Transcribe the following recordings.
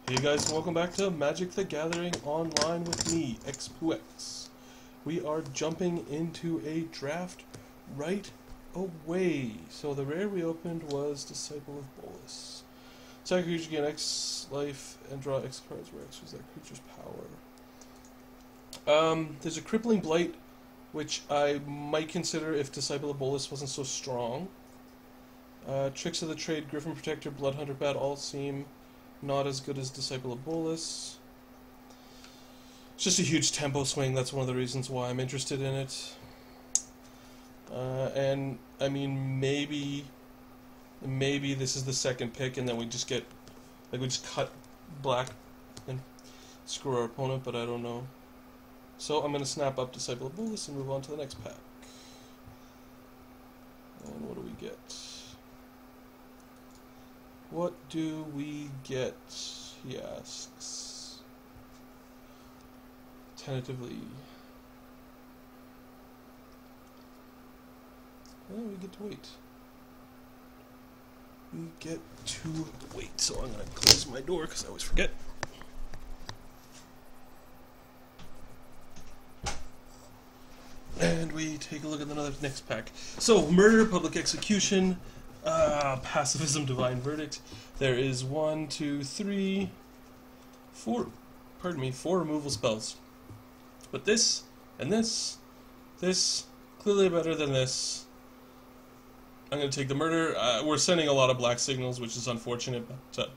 Hey guys, and welcome back to Magic the Gathering Online with me, X2X. We are jumping into a draft right away. So the rare we opened was Disciple of Bolus. Attack a creature, gain X life, and draw X cards where X is that creature's power. There's a Crippling Blight, which I might consider if Disciple of Bolus wasn't so strong. Tricks of the Trade, Griffin Protector, Bloodhunter Bat all seem not as good as Disciple of Bolus. It's just a huge tempo swing, that's one of the reasons why I'm interested in it. And, I mean, maybe this is the second pick and then we just get, like, we just cut black and screw our opponent, but I don't know. So I'm going to snap up Disciple of Bolus and move on to the next pack. And what do we get? What do we get? He asks. Tentatively. Well, we get to wait. We get to wait. So I'm going to close my door because I always forget. And we take a look at the next pack. So, Murder, Public Execution, Pacifism, Divine Verdict. There is 4 removal spells. But this, and this, clearly better than this. I'm going to take the Murder. We're sending a lot of black signals, which is unfortunate, but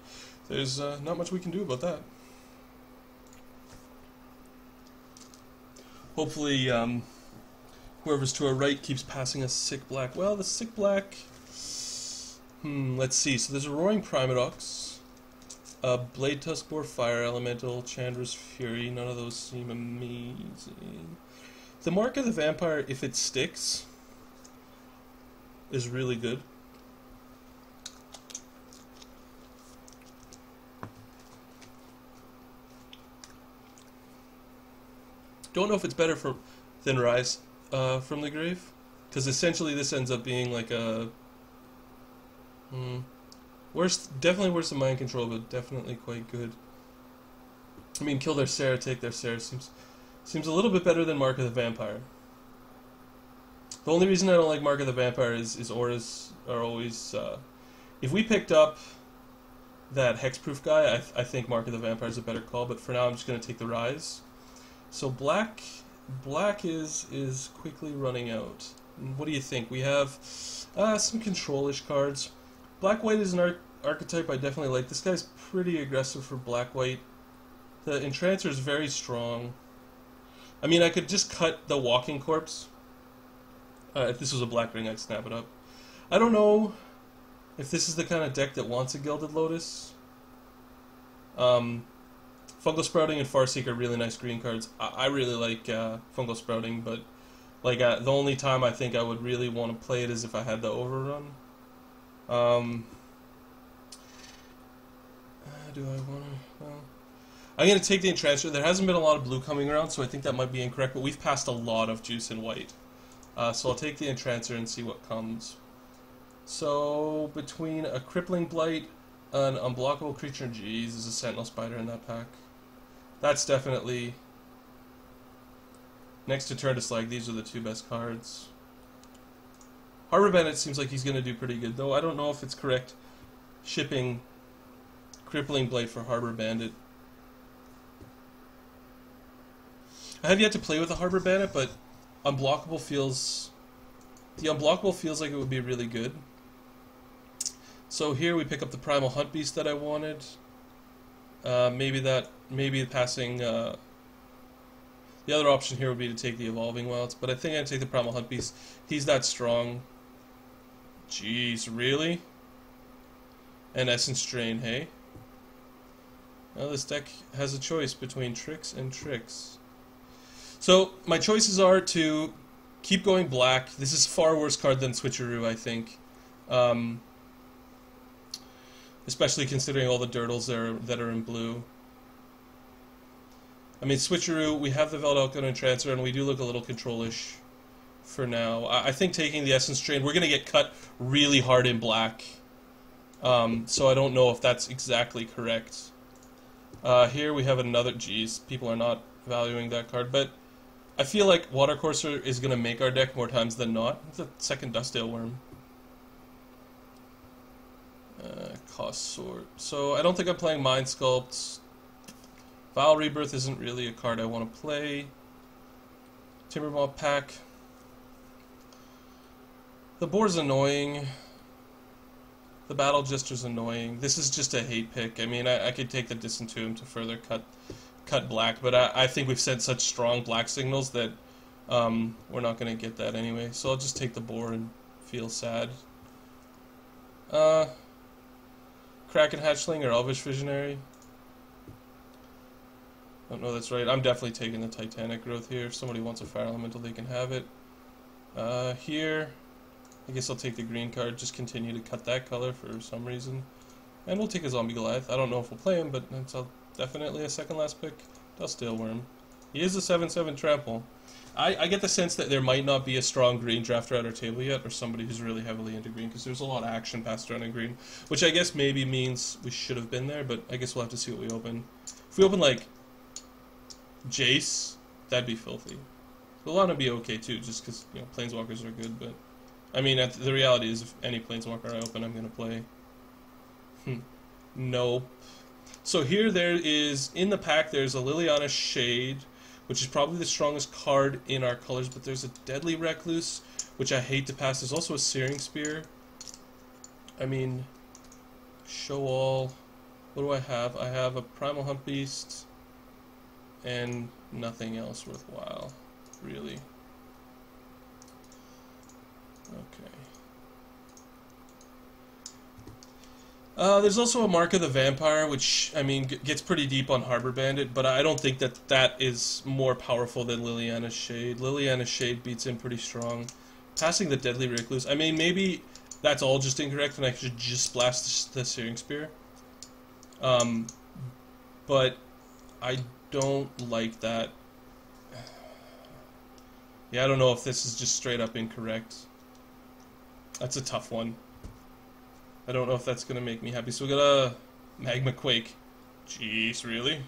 there's not much we can do about that. Hopefully, whoever's to our right keeps passing us sick black. Well, the sick black... let's see. So there's a Roaring Primadox, Blade Tuskboar, Fire Elemental, Chandra's Fury. None of those seem amazing. The Mark of the Vampire, if it sticks, is really good. Don't know if it's better than Rise from the Grave, because essentially this ends up being like a definitely worse than Mind Control, but definitely quite good. I mean, kill their Sarah, take their Sarah seems a little bit better than Mark of the Vampire. The only reason I don't like Mark of the Vampire is auras are always... if we picked up that Hexproof guy, I think Mark of the Vampire is a better call, but for now I'm just going to take the Rise. So black is quickly running out. What do you think? We have some control-ish cards. Black-white is an archetype I definitely like. This guy's pretty aggressive for black-white. The Entrancer is very strong. I mean, I could just cut the Walking Corpse. If this was a black ring, I'd snap it up. I don't know if this is the kind of deck that wants a Gilded Lotus. Fungal Sprouting and Farseek are really nice green cards. I really like Fungal Sprouting, but like the only time I think I would really want to play it is if I had the Overrun. Do I want to... Well, I'm going to take the Entrancer. There hasn't been a lot of blue coming around, so I think that might be incorrect, but we've passed a lot of juice in white. So I'll take the Entrancer and see what comes. So, between a Crippling Blight, an Unblockable Creature, and geez, there's a Sentinel Spider in that pack. That's definitely... Next to Turn to Slag, these are the two best cards. Harbor Bandit seems like he's going to do pretty good, though. I don't know if it's correct shipping Crippling Blight for Harbor Bandit. I have yet to play with a Harbor Bandit, but Unblockable feels... The Unblockable feels like it would be really good. So here we pick up the Primal Hunt Beast that I wanted. Maybe passing... the other option here would be to take the Evolving Wilds, but I think I'd take the Primal Hunt Beast. He's that strong. Jeez, really? And Essence Drain, hey? Well, this deck has a choice between tricks and tricks. So, my choices are to keep going black. This is a far worse card than Switcheroo, I think. Especially considering all the Dirtles that are in blue. I mean, Switcheroo, we have the Veldalco Entrancer, and we do look a little control-ish for now. I think taking the Essence Drain, we're going to get cut really hard in black. So I don't know if that's exactly correct. Here we have another. Geez, people are not valuing that card, but I feel like Watercourser is going to make our deck more times than not. It's a second Dustdale Worm. Cost Sword. So I don't think I'm playing Mind Sculpt. Vile Rebirth isn't really a card I want to play. Timbermoth Pack. The board's annoying. The Battle Jester's annoying. This is just a hate pick. I mean, I could take the Disentomb to further cut black, but I think we've sent such strong black signals that we're not going to get that anyway. So I'll just take the board and feel sad. Kraken Hatchling or Elvish Visionary? I don't know that's right. I'm definitely taking the Titanic Growth here. If somebody wants a Fire Elemental, they can have it. Here, I guess I'll take the green card, just continue to cut that color for some reason. And we'll take a Zombie Goliath. I don't know if we'll play him, but it's definitely a second last pick. Dustdale Worm. He is a 7/7 trample. I get the sense that there might not be a strong green drafter at our table yet, or somebody who's really heavily into green, because there's a lot of action passed around in green, which I guess maybe means we should have been there, but I guess we'll have to see what we open. If we open, like, Jace, that'd be filthy. Lana would be okay, too, just because, you know, Planeswalkers are good, but... I mean, the reality is, if any Planeswalker I open, I'm going to play. Nope. So here there is, in the pack, there's a Liliana Shade, which is probably the strongest card in our colors, but there's a Deadly Recluse, which I hate to pass. There's also a Searing Spear. I mean, show all. What do I have? I have a Primal Hunt Beast, and nothing else worthwhile, really. Okay. There's also a Mark of the Vampire, which, I mean, gets pretty deep on Harbor Bandit, but I don't think that that is more powerful than Liliana's Shade. Liliana's Shade beats in pretty strong. Passing the Deadly Recluse, I mean, maybe that's all just incorrect and I should just blast the Searing Spear. But I don't like that. Yeah, I don't know if this is just straight up incorrect. That's a tough one. I don't know if that's going to make me happy. So we got a Magma Quake. Jeez, really?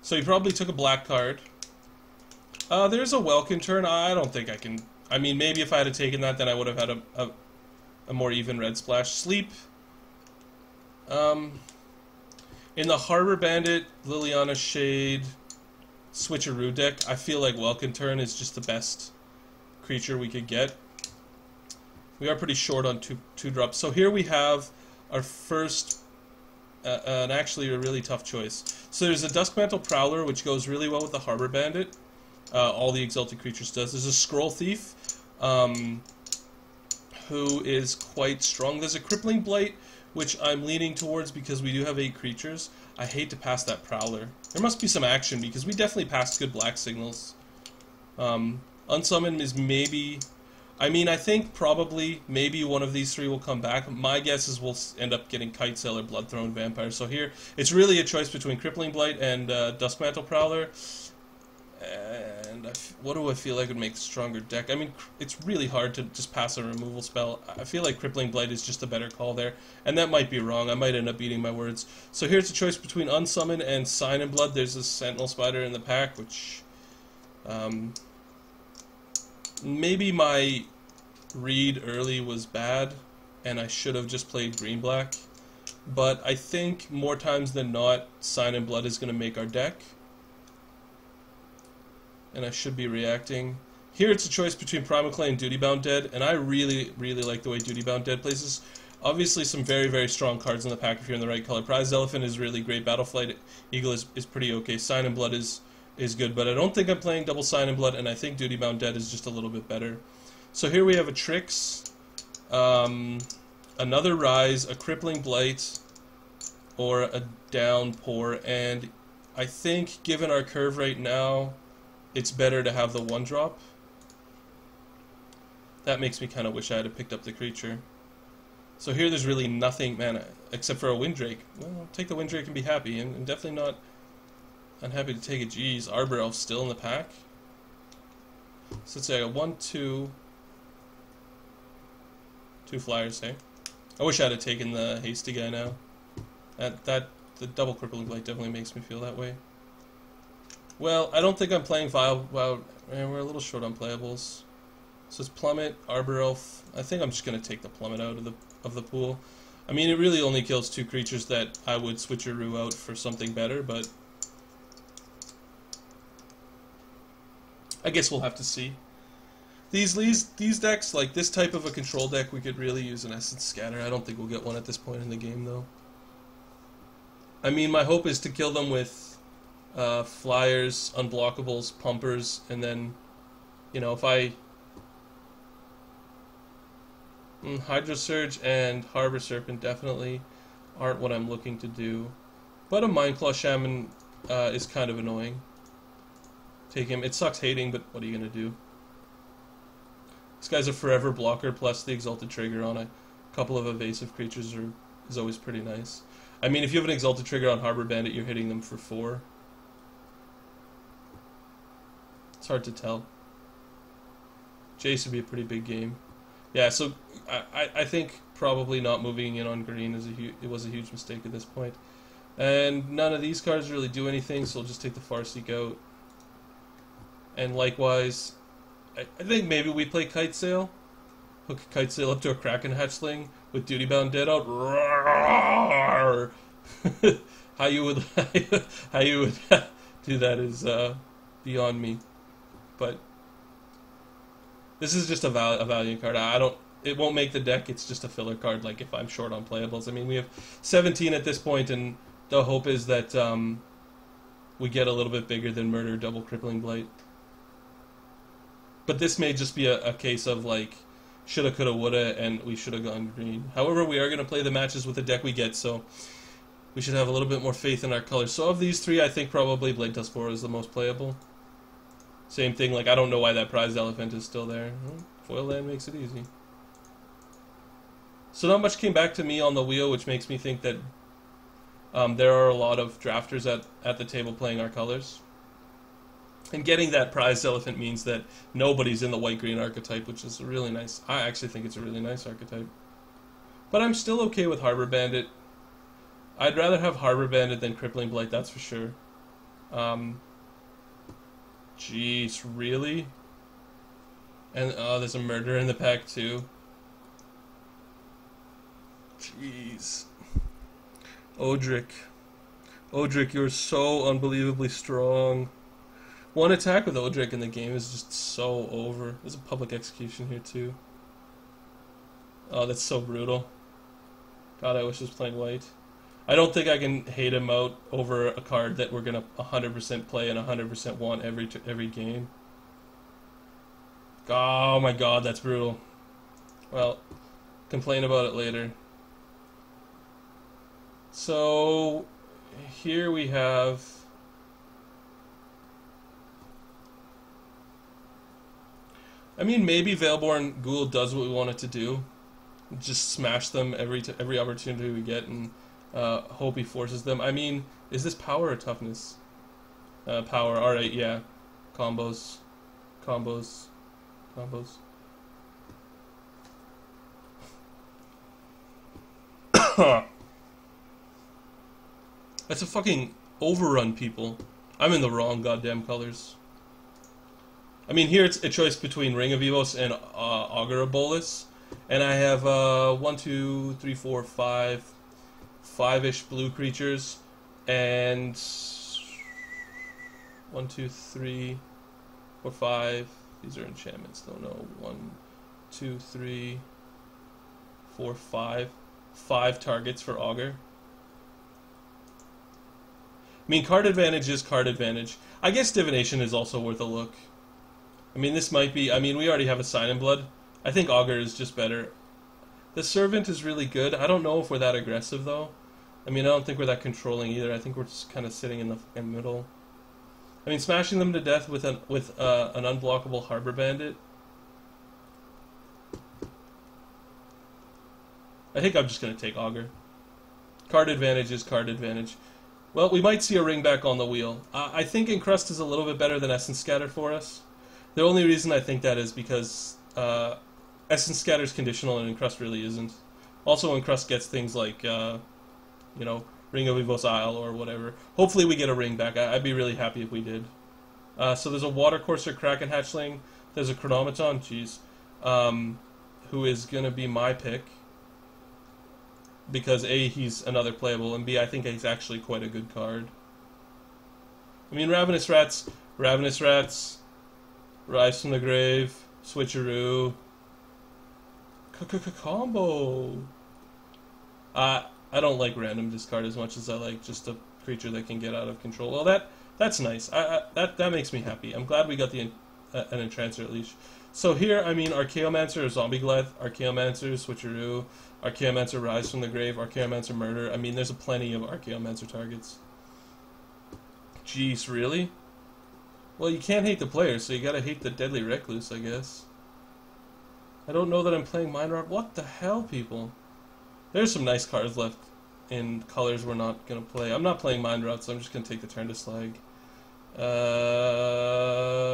So you probably took a black card. There's a Welkin turn. I don't think I can... I mean, maybe if I had taken that, then I would have had a more even red splash. Sleep. In the Harbor Bandit, Liliana Shade, Switcheroo deck, I feel like Welkin turn is just the best creature we could get. We are pretty short on two drops. So here we have our first, and actually a really tough choice. So there's a Duskmantle Prowler, which goes really well with the Harbor Bandit. All the Exalted Creatures does. There's a Scroll Thief, who is quite strong. There's a Crippling Blight, which I'm leaning towards because we do have 8 creatures. I hate to pass that Prowler. There must be some action because we definitely passed good black signals. Unsummon is maybe... I mean, I think probably maybe one of these 3 will come back. My guess is we'll end up getting Kitesail or Bloodthrone Vampire. So here, it's really a choice between Crippling Blight and Duskmantle Prowler. And what do I feel like would make a stronger deck? I mean, it's really hard to just pass a removal spell. I feel like Crippling Blight is just a better call there. And that might be wrong. I might end up beating my words. So here's a choice between Unsummon and Sign in Blood. There's a Sentinel Spider in the pack, which... maybe my read early was bad, and I should have just played green-black. But I think more times than not, Sign in Blood is going to make our deck. And I should be reacting. Here it's a choice between Primal Clay and Duty-Bound Dead, and I really, really like the way Duty-Bound Dead plays. Obviously some very, very strong cards in the pack if you're in the right color. Prized Elephant is really great. Battleflight Eagle is pretty okay. Sign in Blood is good, but I don't think I'm playing double Sign in Blood, and I think Duty-Bound Dead is just a little bit better. So here we have a Trix, another Rise, a Crippling Blight, or a Downpour, and I think given our curve right now, it's better to have the 1-drop. That makes me kind of wish I had picked up the creature. So here there's really nothing, man, except for a Windrake. Well, I'll take the Windrake and be happy, and I'm definitely not unhappy to take it. Geez, Arbor Elf still in the pack. So let's say I got 1, 2 flyers, hey? I wish I'd have taken the hasty guy now. The double crippling blight definitely makes me feel that way. Well, I don't think I'm playing Vile. Well, we're a little short on playables. So it's Plummet, Arbor Elf. I think I'm just gonna take the Plummet out of the pool. I mean, it really only kills 2 creatures that I would switcheroo out for something better, but I guess we'll have to see. These decks, like this type of a control deck, we could really use an Essence Scatter. I don't think we'll get one at this point in the game, though. I mean, my hope is to kill them with flyers, unblockables, pumpers, and then, you know, if I... Hydro Surge and Harbor Serpent definitely aren't what I'm looking to do. But a Mindclaw Shaman is kind of annoying. Take him. It sucks hating, but what are you going to do? This guy's a forever blocker, plus the Exalted Trigger on a couple of evasive creatures is always pretty nice. I mean, if you have an Exalted Trigger on Harbor Bandit, you're hitting them for 4. It's hard to tell. Jace would be a pretty big game. Yeah, so I think probably not moving in on green it was a huge mistake at this point. And none of these cards really do anything, so I'll just take the Farseek out. And likewise, I think maybe we play Kite Sail. Hook Kite Sail up to a Kraken Hatchling with Duty Bound Dead out. Roar! how you would do that is beyond me. But this is just a Valiant card. It won't make the deck. It's just a filler card. Like if I'm short on playables. I mean, we have 17 at this point, and the hope is that we get a little bit bigger than Murder, Double Crippling Blight. But this may just be a case of like shoulda, coulda, woulda, and we should have gone green. However, we are going to play the matches with the deck we get, so we should have a little bit more faith in our colors. So of these 3, I think probably Blade Tuskora is the most playable. Same thing, like I don't know why that Prized Elephant is still there. Well, foil land makes it easy. So not much came back to me on the wheel, which makes me think that there are a lot of drafters at the table playing our colors. And getting that Prized Elephant means that nobody's in the white-green archetype, which is really nice. I actually think it's a really nice archetype. But I'm still okay with Harbor Bandit. I'd rather have Harbor Bandit than Crippling Blight, that's for sure. Jeez, really? And there's a Murder in the pack too. Jeez. Odric, you're so unbelievably strong. One attack with Odric in the game is just so over. There's a public execution here too. Oh, that's so brutal. God, I wish I was playing white. I don't think I can hate him out over a card that we're gonna 100% play and 100% want every game. Oh my God, that's brutal. Well, complain about it later. So here we have. I mean, maybe Veilborn Ghoul does what we want it to do. Just smash them every opportunity we get and hope he forces them. I mean, is this power or toughness? Power. Alright, yeah. Combos. That's a fucking overrun, people. I'm in the wrong goddamn colors. I mean, here it's a choice between Ring of Evos and Augur of Bolus. And I have 1, 2, 3, 4, 5, 5-ish blue creatures. And 1, 2, 3, 4, 5. These are enchantments, though. No, 1, 2, 3, 4, 5. 5 targets for Augur. I mean, card advantage is card advantage. I guess Divination is also worth a look. I mean, this might be... I mean, we already have a Sign in Blood. I think Augur is just better. The Servant is really good. I don't know if we're that aggressive, though. I mean, I don't think we're that controlling either. I think we're just kind of sitting in the middle. I mean, smashing them to death with an unblockable Harbor Bandit. I think I'm just going to take Augur. Card advantage is card advantage. Well, we might see a ring back on the wheel. I think Encrust is a little bit better than Essence Scatter for us. The only reason I think that is because Essence Scatter is conditional and Encrust really isn't. Also, when Crust gets things like, Ring of Evil's Isle or whatever. Hopefully we get a ring back. I'd be really happy if we did. So there's a Water Courser Kraken Hatchling. There's a Chronometon, jeez, who is going to be my pick. Because A, he's another playable, and B, I think he's actually quite a good card. I mean, Ravenous Rats, Rise from the Grave, Switcheroo, Combo. I don't like random discard as much as I like just a creature that can get out of control. Well, that's nice. That makes me happy. I'm glad we got an Entrancer at least. So here, I mean, Archaeomancer or Zombie Glyph, Archaeomancer, Switcheroo, Archaeomancer Rise from the Grave, Archaeomancer Murder. I mean, there's plenty of Archaeomancer targets. Jeez, really? Well, you can't hate the player, so you gotta hate the Deadly Recluse, I guess. I don't know that I'm playing Mind Rot. What the hell, people? There's some nice cards left in colors we're not gonna play. I'm not playing Mind Rot, so I'm just gonna take the turn to Slag.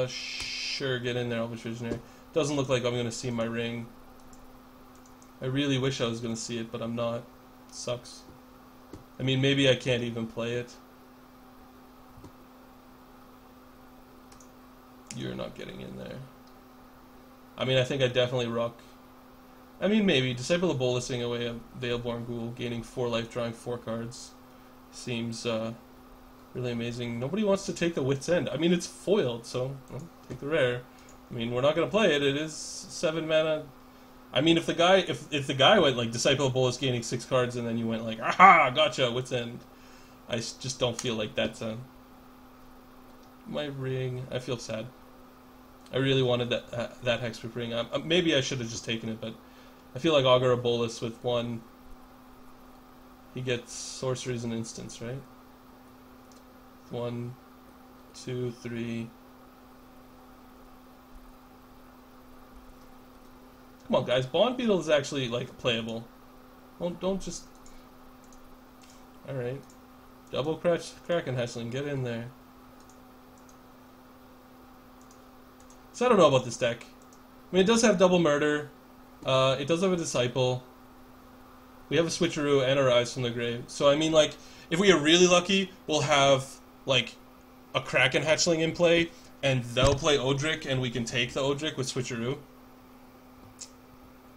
Sure, get in there, Elvish Visionary. Doesn't look like I'm gonna see my ring. I really wish I was gonna see it, but I'm not. It sucks. I mean, maybe I can't even play it. You're not getting in there. I mean, I think I definitely rock. I mean, maybe. Disciple of Bolusing away a Veilborn Ghoul, gaining 4 life, drawing 4 cards. Seems really amazing. Nobody wants to take the Wit's End. I mean, it's foiled, so well, take the rare. I mean, we're not going to play it. It is 7 mana. I mean, if the guy went like Disciple of Bolus gaining 6 cards, and then you went like, aha, gotcha, Wit's End. I just don't feel like that's my ring. I feel sad. I really wanted that Hexproof ring. Maybe I should have just taken it, but I feel like Augur of Bolus with 1. He gets sorceries and instants, right? 1, 2, 3. Come on, guys. Bond Beetle is actually like playable. Don't just. All right. Double Kraken Hatchling, get in there. So I don't know about this deck. I mean, it does have double murder. It does have a Disciple. We have a Switcheroo and a Rise from the Grave. So I mean, like, if we are really lucky, we'll have like a Kraken Hatchling in play, and they'll play Odric, and we can take the Odric with Switcheroo.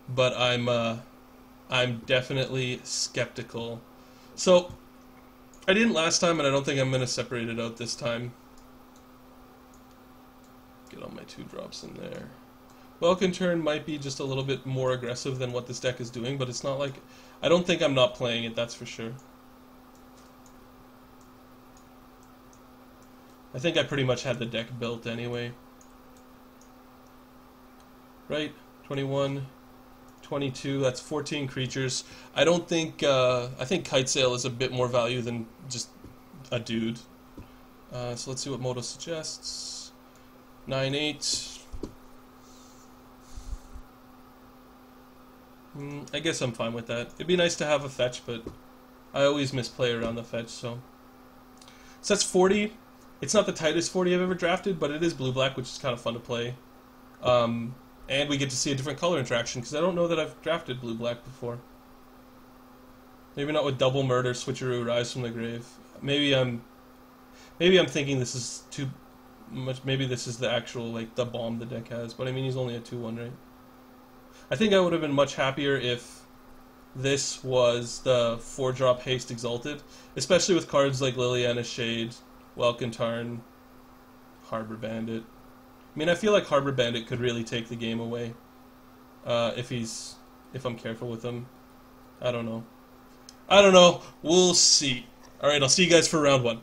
But I'm definitely skeptical. So I didn't last time, and I don't think I'm gonna separate it out this time. Get all my 2 drops in there. Welkin Turn might be just a little bit more aggressive than what this deck is doing, but it's not like... I don't think I'm not playing it, that's for sure. I think I pretty much had the deck built anyway. Right? 21, 22, that's 14 creatures. I don't think... I think Kite Sail is a bit more value than just a dude. So let's see what Moto suggests. 9/8. I guess I'm fine with that. It'd be nice to have a fetch, but I always misplay around the fetch, so that's 40. It's not the tightest 40 I've ever drafted, but it is blue-black, which is kind of fun to play. And we get to see a different color interaction, because I don't know that I've drafted blue-black before. Maybe not with double murder, Switcheroo, Rise from the Grave. Maybe I'm thinking this is too much. Maybe this is the actual, like, the bomb the deck has, but I mean, he's only a 2/1, right? I think I would have been much happier if this was the 4-drop Haste Exalted, especially with cards like Liliana Shade, Welkin Tarn, Harbor Bandit. I mean, I feel like Harbor Bandit could really take the game away if I'm careful with him. I don't know. We'll see. All right, I'll see you guys for round 1.